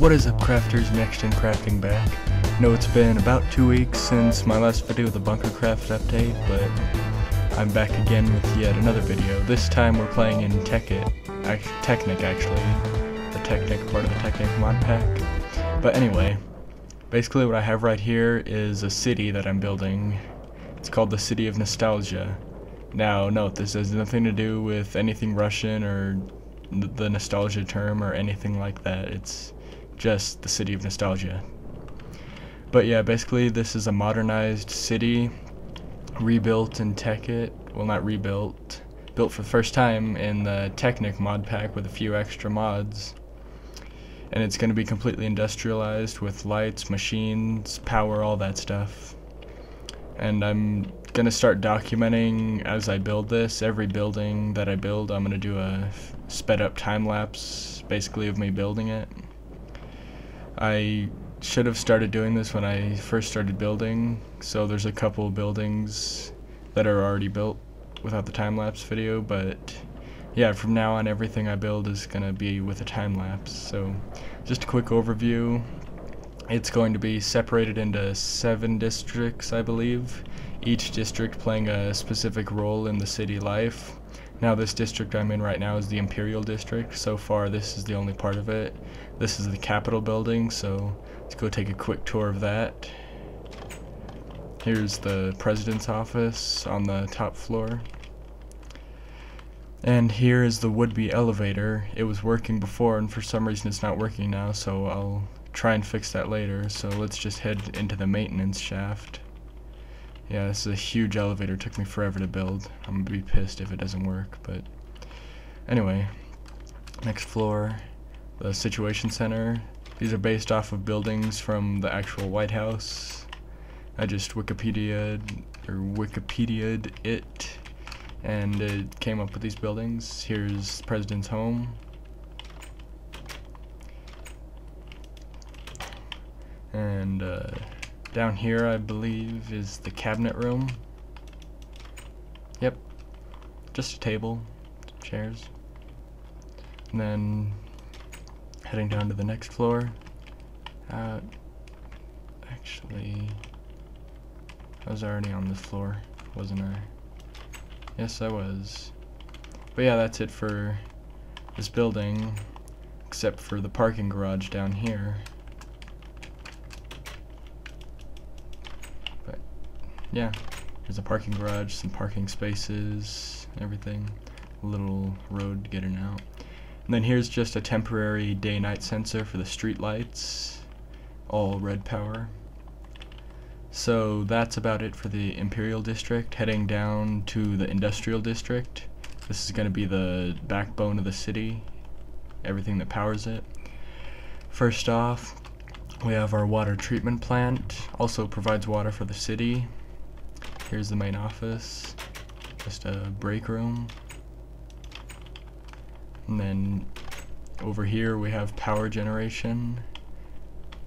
What is up, crafters? Next in Crafting back. No, it's been about 2 weeks since my last video, the BunkerCraft update, but I'm back again with yet another video. This time we're playing in Technic actually, the Technic part of the Technic mod pack. But anyway, basically what I have right here is a city that I'm building. It's called the City of Nostalgia. Now, note, this has nothing to do with anything Russian or the nostalgia term or anything like that. It's just the City of Nostalgia. But yeah, basically this is a modernized city, rebuilt in Technic. Well, not rebuilt, built for the first time in the Technic mod pack with a few extra mods. And it's going to be completely industrialized with lights, machines, power, all that stuff. And I'm going to start documenting as I build this. Every building that I build, I'm going to do a sped up time lapse basically of me building it. I should have started doing this when I first started building, so there's a couple buildings that are already built without the time-lapse video, but yeah, from now on everything I build is going to be with a time-lapse. So just a quick overview. It's going to be separated into 7 districts, I believe, each district playing a specific role in the city life. Now this district I'm in right now is the Imperial District. So far this is the only part of it. This is the Capitol building, so let's go take a quick tour of that. Here's the President's office on the top floor. And here is the would-be elevator. It was working before and for some reason it's not working now, so I'll try and fix that later. So let's just head into the maintenance shaft. Yeah, this is a huge elevator. It took me forever to build. I'm gonna be pissed if it doesn't work, but anyway. Next floor, the Situation Center. These are based off of buildings from the actual White House. I just Wikipedia'd it, and it came up with these buildings. Here's the President's home. And down here, I believe, is the cabinet room. Yep, just a table, chairs. And then heading down to the next floor. Actually, I was already on this floor, wasn't I? Yes, I was. But yeah, that's it for this building, except for the parking garage down here. Yeah, there's a parking garage, some parking spaces, everything. A little road getting out. And then here's just a temporary day-night sensor for the street lights, all REDPOWER. So that's about it for the Imperial District. Heading down to the Industrial District. This is going to be the backbone of the city, everything that powers it. First off, we have our water treatment plant, also provides water for the city. Here's the main office, just a break room. And then over here we have power generation.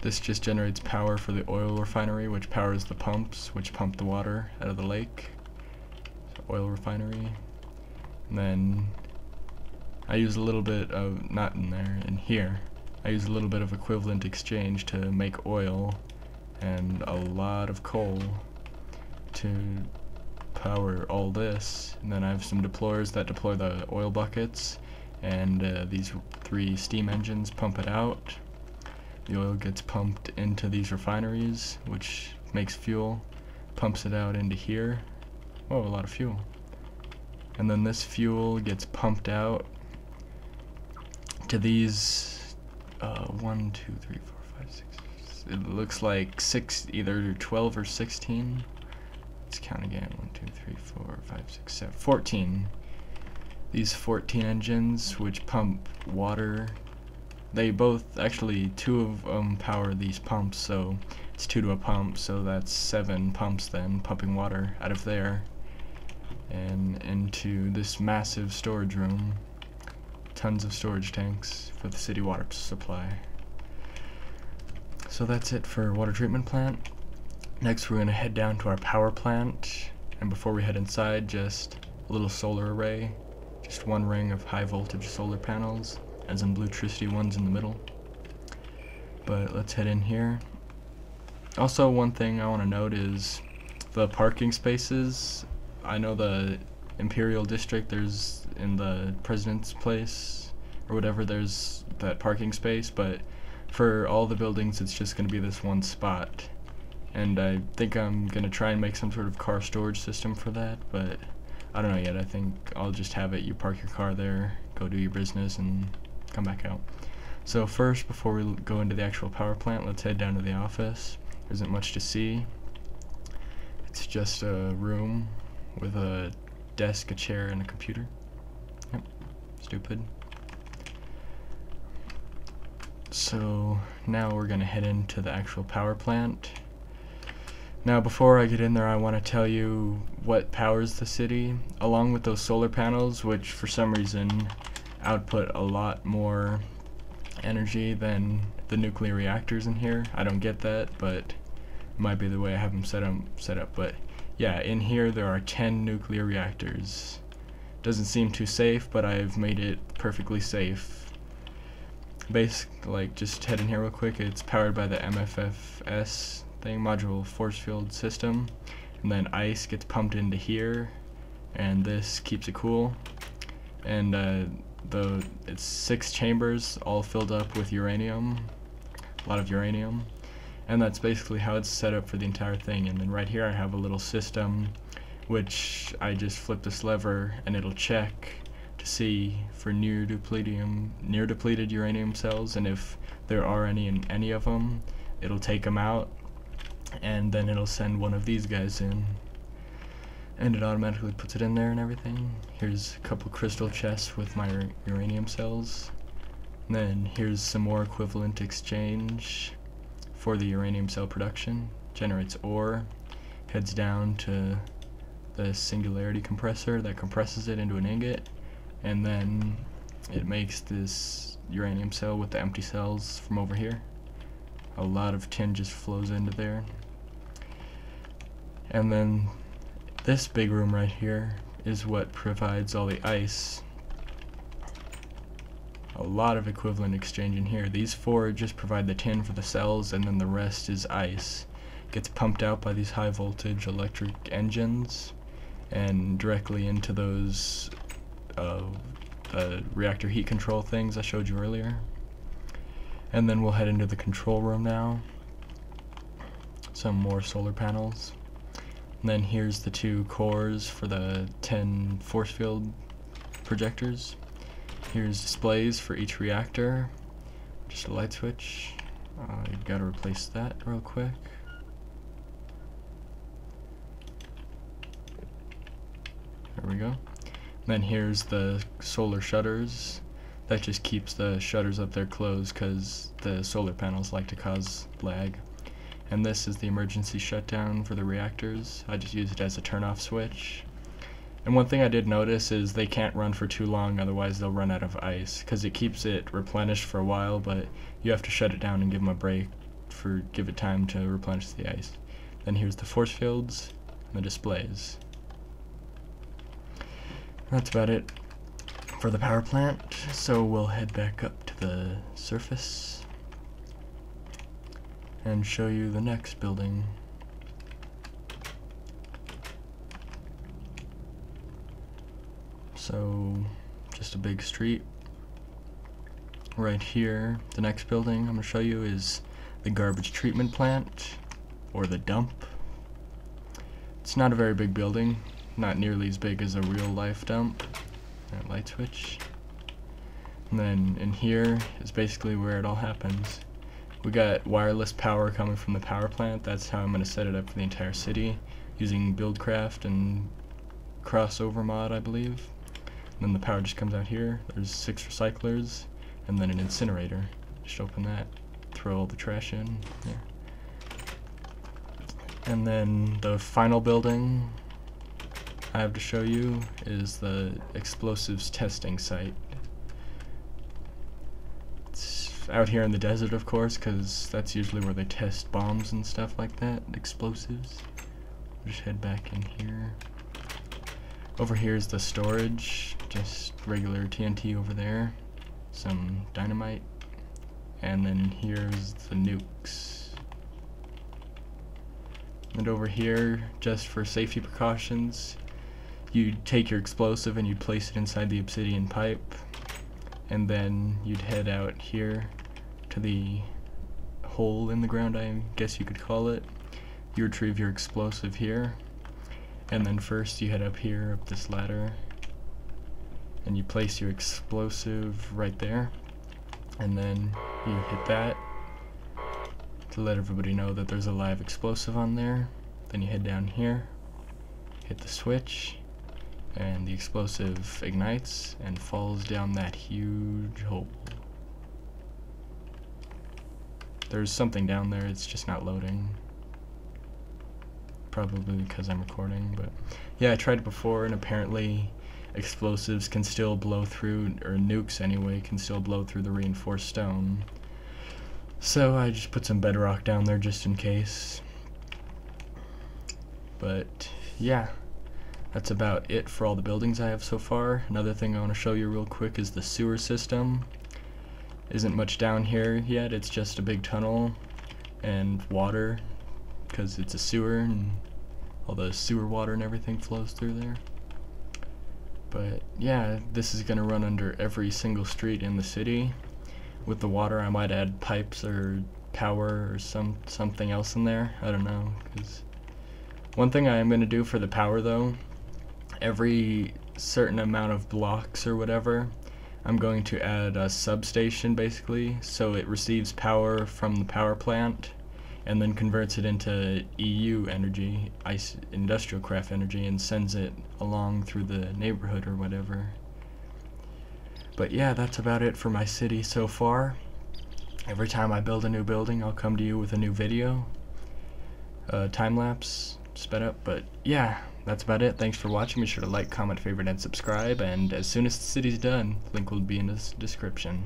This just generates power for the oil refinery, which powers the pumps, which pump the water out of the lake. So oil refinery. And then I use a little bit of, not in there, in here, I use a little bit of equivalent exchange to make oil and a lot of coal to power all this. And then I have some deployers that deploy the oil buckets, and these 3 steam engines pump it out. The oil gets pumped into these refineries, which makes fuel, pumps it out into here. Oh, a lot of fuel. And then this fuel gets pumped out to these 1, 2, 3, 4, 5, 6. It looks like 6, either 12 or 16. Let's count again. 1, 2, 3, 4, 5, 6, 7, 14. These 14 engines which pump water. They both, actually 2 of them power these pumps, so it's 2 to a pump, so that's 7 pumps then pumping water out of there and into this massive storage room. Tons of storage tanks for the city water supply. So that's it for water treatment plant. Next we're going to head down to our power plant, and before we head inside, just a little solar array, just 1 ring of high voltage solar panels, as in Bluetricity ones in the middle. but let's head in here. Also, one thing I want to note is the parking spaces. I know the Imperial District, there's in the President's Place or whatever, there's that parking space, but for all the buildings it's just going to be this one spot. And I think I'm going to try and make some sort of car storage system for that, but I don't know yet. I think I'll just have it, you park your car there, go do your business, and come back out. So first, before we go into the actual power plant, let's head down to the office. There isn't much to see. It's just a room with a desk, a chair, and a computer. Yep, stupid. So now we're going to head into the actual power plant. Now before I get in there, I want to tell you what powers the city, along with those solar panels, which for some reason output a lot more energy than the nuclear reactors in here. I don't get that, but it might be the way I have them set up. But yeah, in here there are 10 nuclear reactors. Doesn't seem too safe, but I've made it perfectly safe. Like, just head in here real quick. It's powered by the MFFS thing, module force field system, and then ice gets pumped into here, and this keeps it cool. And it's 6 chambers all filled up with uranium, a lot of uranium, and that's basically how it's set up for the entire thing. And then right here I have a little system which I just flip this lever and it'll check to see for near depleted uranium cells, and if there are any in any of them, it'll take them out, and then it'll send one of these guys in, and it automatically puts it in there and everything. Here's a couple crystal chests with my uranium cells, and then here's some more equivalent exchange for the uranium cell production. Generates ore, heads down to the singularity compressor that compresses it into an ingot, and then it makes this uranium cell with the empty cells from over here. A lot of tin just flows into there. And then this big room right here is what provides all the ice. A lot of equivalent exchange in here. These 4 just provide the tin for the cells, and then the rest is ice. Gets pumped out by these high voltage electric engines and directly into those reactor heat control things I showed you earlier. And then we'll head into the control room now. Some more solar panels. And then here's the 2 cores for the 10 force field projectors. Here's displays for each reactor. Just a light switch. You gotta replace that real quick. There we go. Then here's the solar shutters. That just keeps the shutters up there closed because the solar panels like to cause lag. And this is the emergency shutdown for the reactors. I just use it as a turn-off switch. And one thing I did notice is they can't run for too long, otherwise they'll run out of ice, because it keeps it replenished for a while, but you have to shut it down and give them a break give it time to replenish the ice. Then here's the force fields and the displays. That's about it for the power plant, so we'll head back up to the surface and show you the next building. So, just a big street. Right here, the next building I'm going to show you is the garbage treatment plant, or the dump. It's not a very big building. Not nearly as big as a real life dump. That light switch. And then in here is basically where it all happens. We got wireless power coming from the power plant. That's how I'm going to set it up for the entire city using BuildCraft and crossover mod, I believe. And then the power just comes out here. There's 6 recyclers and then an incinerator. Just open that, throw all the trash in there. And then the final building I have to show you is the explosives testing site. It's out here in the desert, of course, because that's usually where they test bombs and stuff like that, explosives. Just head back in here. Over here is the storage, just regular TNT over there, some dynamite, and then here's the nukes. And over here, just for safety precautions, you'd take your explosive and you'd place it inside the obsidian pipe, and then you'd head out here to the hole in the ground, I guess you could call it. You retrieve your explosive here, and then first you head up here, up this ladder, and you place your explosive right there, and then you hit that to let everybody know that there's a live explosive on there. Then you head down here, hit the switch, and the explosive ignites and falls down that huge hole. There's something down there, it's just not loading. Probably because I'm recording, but yeah, I tried it before, and apparently explosives can still blow through, or nukes anyway, can still blow through the reinforced stone. So I just put some bedrock down there just in case. But yeah, that's about it for all the buildings I have so far. Another thing I want to show you real quick is the sewer system. Isn't much down here yet, it's just a big tunnel and water, because it's a sewer and all the sewer water and everything flows through there. But yeah, this is gonna run under every single street in the city. With the water, I might add pipes or power or something else in there. I don't know. Cause one thing I am gonna do for the power though, every certain amount of blocks or whatever, I'm going to add a substation basically, so it receives power from the power plant and then converts it into EU energy, industrial craft energy, and sends it along through the neighborhood or whatever. But yeah, that's about it for my city so far. Every time I build a new building, I'll come to you with a new video, time-lapse, sped up. But yeah, that's about it. Thanks for watching. Be sure to like, comment, favorite, and subscribe, and as soon as the city's done, link will be in the description.